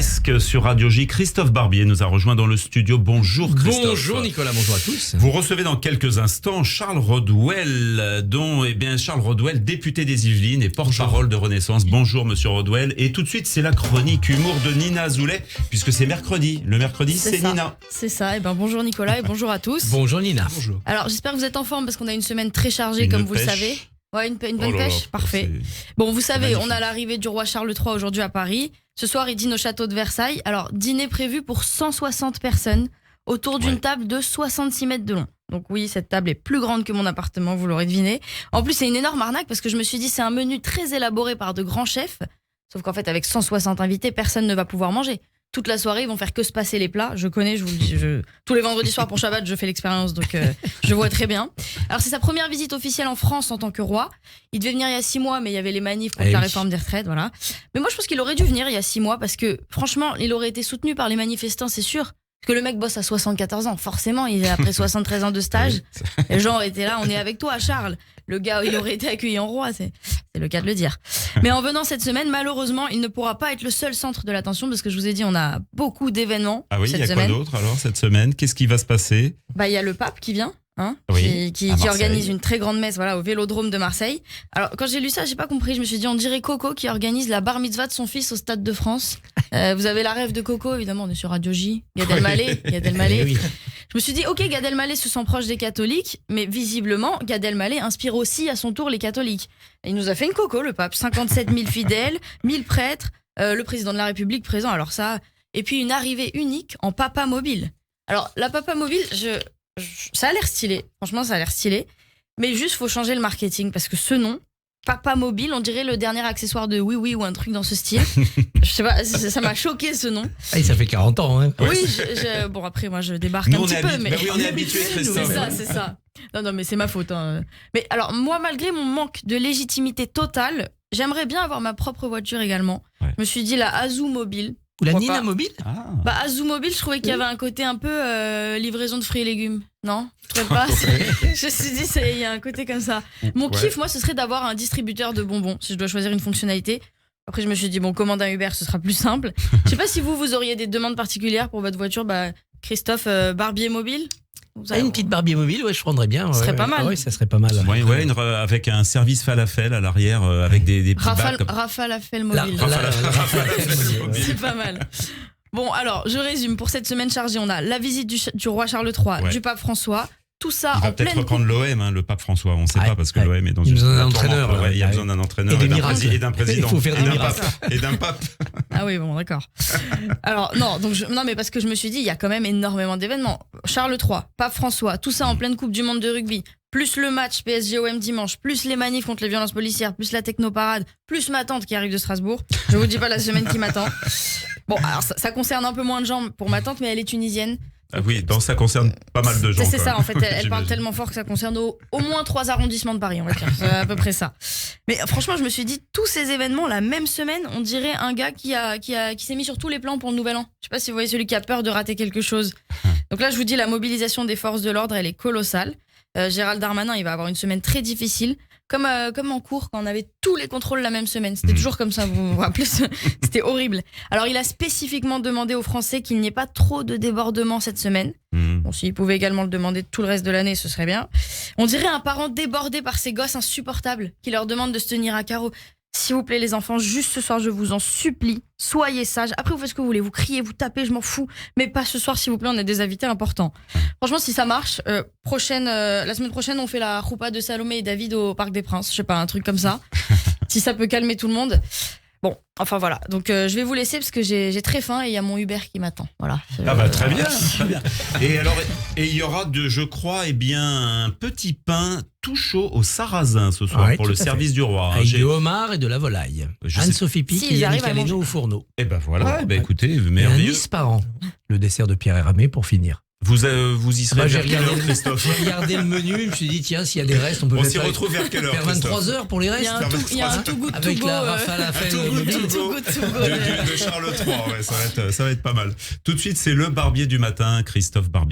presque sur Radio J. Christophe Barbier nous a rejoint dans le studio. Bonjour Christophe. Bonjour Nicolas, bonjour à tous. Vous recevez dans quelques instants Charles Rodwell, Charles Rodwell, député des Yvelines et porte-parole de Renaissance. Bonjour Monsieur Rodwell. Et tout de suite, c'est la chronique humour de Nina Azoulay, puisque c'est mercredi. Le mercredi, c'est Nina. C'est ça. Et bonjour Nicolas et bonjour à tous. Bonjour Nina. Bonjour. Alors j'espère que vous êtes en forme parce qu'on a une semaine très chargée, comme vous le savez. Ouais, une bonne pêche, parfait. Bon, vous savez, magnifique. On a l'arrivée du roi Charles III aujourd'hui à Paris. Ce soir, il dîne au château de Versailles. Alors, dîner prévu pour 160 personnes autour d'une table de 66 mètres de long. Donc oui, cette table est plus grande que mon appartement, vous l'aurez deviné. En plus, c'est une énorme arnaque parce que je me suis dit, c'est un menu très élaboré par de grands chefs. Sauf qu'en fait, avec 160 invités, personne ne va pouvoir manger. Toute la soirée, ils vont faire que se passer les plats. Je connais, je vous le dis. Tous les vendredis soirs pour Shabbat, je fais l'expérience, donc je vois très bien. Alors, c'est sa première visite officielle en France en tant que roi. Il devait venir il y a 6 mois, mais il y avait les manifs contre la réforme des retraites, voilà. Mais moi, je pense qu'il aurait dû venir il y a 6 mois parce que, franchement, il aurait été soutenu par les manifestants, c'est sûr. Parce que le mec bosse à 74 ans. Forcément, il est après 73 ans de stage. Les gens auraient été là, on est avec toi, Charles. Le gars, il aurait été accueilli en roi, c'est le cas de le dire. Mais en venant cette semaine, malheureusement, il ne pourra pas être le seul centre de l'attention parce que je vous ai dit, on a beaucoup d'événements. Ah oui, cette il y a semaine. Quoi d'autre alors cette semaine? Qu'est-ce qui va se passer? Il y a le pape qui vient. Qui organise une très grande messe au Vélodrome de Marseille. Alors quand j'ai lu ça, j'ai pas compris, je me suis dit on dirait Coco qui organise la bar mitzvah de son fils au Stade de France. Vous avez la rêve de Coco, évidemment, on est sur Radio J. Gad Elmaleh. Oui. Je me suis dit ok, Gad Elmaleh se sent proche des catholiques, mais visiblement Gad Elmaleh inspire aussi à son tour les catholiques. Il nous a fait une Coco, le pape, 57 000 fidèles, 1000 prêtres, le président de la République présent, alors ça, et puis une arrivée unique en papa mobile. Alors la papa mobile, ça a l'air stylé, franchement ça a l'air stylé, mais juste faut changer le marketing parce que ce nom, Papa Mobile, on dirait le dernier accessoire de Oui Oui ou un truc dans ce style. Je sais pas, ça m'a choqué ce nom. Ah, ça fait 40 ans, hein. Oui, bon après moi je débarque un petit peu, mais oui, on est habitué, Christophe. C'est ça. Non mais c'est ma faute. Hein. Mais alors moi, malgré mon manque de légitimité totale, j'aimerais bien avoir ma propre voiture également. Ouais. Je me suis dit la Azou Mobile. Ou la Nina Mobile. Azou Mobile, je trouvais qu'il y avait un côté un peu livraison de fruits et légumes. Non, je trouvais pas. Je me suis dit, il y a un côté comme ça. Mon kiff, moi, ce serait d'avoir un distributeur de bonbons, si je dois choisir une fonctionnalité. Après, je me suis dit, commande un Uber, ce sera plus simple. Je sais pas si vous auriez des demandes particulières pour votre voiture. Christophe, Barbier Mobile. Une petite Barbier mobile, je prendrais bien. Ça serait pas mal. Oui, ça serait pas mal. Avec un service falafel à l'arrière, avec des petits bacs. Falafel mobile. C'est pas mal. Bon, alors, je résume. Pour cette semaine chargée, on a la visite du roi Charles III, du pape François. Tout ça il va peut-être reprendre l'OM, le pape François. On ne sait pas parce que l'OM est dans une. Il y a besoin d'un entraîneur. Il y a besoin d'un entraîneur et d'un président. Il faut faire et d'un pape. Ah oui, bon, d'accord. Alors, non, mais parce que je me suis dit, il y a quand même énormément d'événements. Charles III, pape François, tout ça en pleine Coupe du Monde de rugby. Plus le match PSG-OM dimanche, plus les manifs contre les violences policières, plus la technoparade, plus ma tante qui arrive de Strasbourg. Je vous dis pas la semaine qui m'attend. Bon, alors ça concerne un peu moins de gens pour ma tante, mais elle est tunisienne. Ah oui, ça concerne pas mal de gens. C'est ça, en fait, elle parle tellement fort que ça concerne au moins 3 arrondissements de Paris, on va dire. C'est à peu près ça. Mais franchement, je me suis dit, tous ces événements, la même semaine, on dirait un gars qui s'est mis sur tous les plans pour le nouvel an. Je sais pas si vous voyez celui qui a peur de rater quelque chose. Donc là, je vous dis, la mobilisation des forces de l'ordre, elle est colossale. Gérald Darmanin, il va avoir une semaine très difficile. Comme en cours, quand on avait tous les contrôles la même semaine. C'était toujours comme ça, vous vous rappelez? C'était horrible. Alors, il a spécifiquement demandé aux Français qu'il n'y ait pas trop de débordements cette semaine. Bon, s'il pouvait également le demander tout le reste de l'année, ce serait bien. On dirait un parent débordé par ses gosses insupportables qui leur demande de se tenir à carreau. S'il vous plaît, les enfants, juste ce soir, je vous en supplie, soyez sages. Après, vous faites ce que vous voulez, vous criez, vous tapez, je m'en fous. Mais pas ce soir, s'il vous plaît, on a des invités importants. Franchement, si ça marche, la semaine prochaine, on fait la roupa de Salomé et David au Parc des Princes. Je sais pas, un truc comme ça. Si ça peut calmer tout le monde. Bon, enfin voilà. Donc, je vais vous laisser parce que j'ai très faim et il y a mon Uber qui m'attend. Voilà. Très bien, très bien. Et alors, il y aura je crois, un petit pain tout chaud au sarrasin ce soir pour le service du roi. Avec du homard et de la volaille. Anne-Sophie Pic et Yannick Aleno au fourneau. Et voilà, écoutez, merveilleux. Un 10 par an. Le dessert de Pierre Hermé pour finir. Vous y serez vers quelle heure, Christophe? J'ai regardé le menu, je me suis dit, tiens, s'il y a des restes, on s'y retrouve vers quelle heure? Vers 23h pour les restes. Il y a un tout goût de avec la rafale à faire de Charles III, ça va être pas mal. Tout de suite, c'est le Barbier du matin, Christophe Barbier.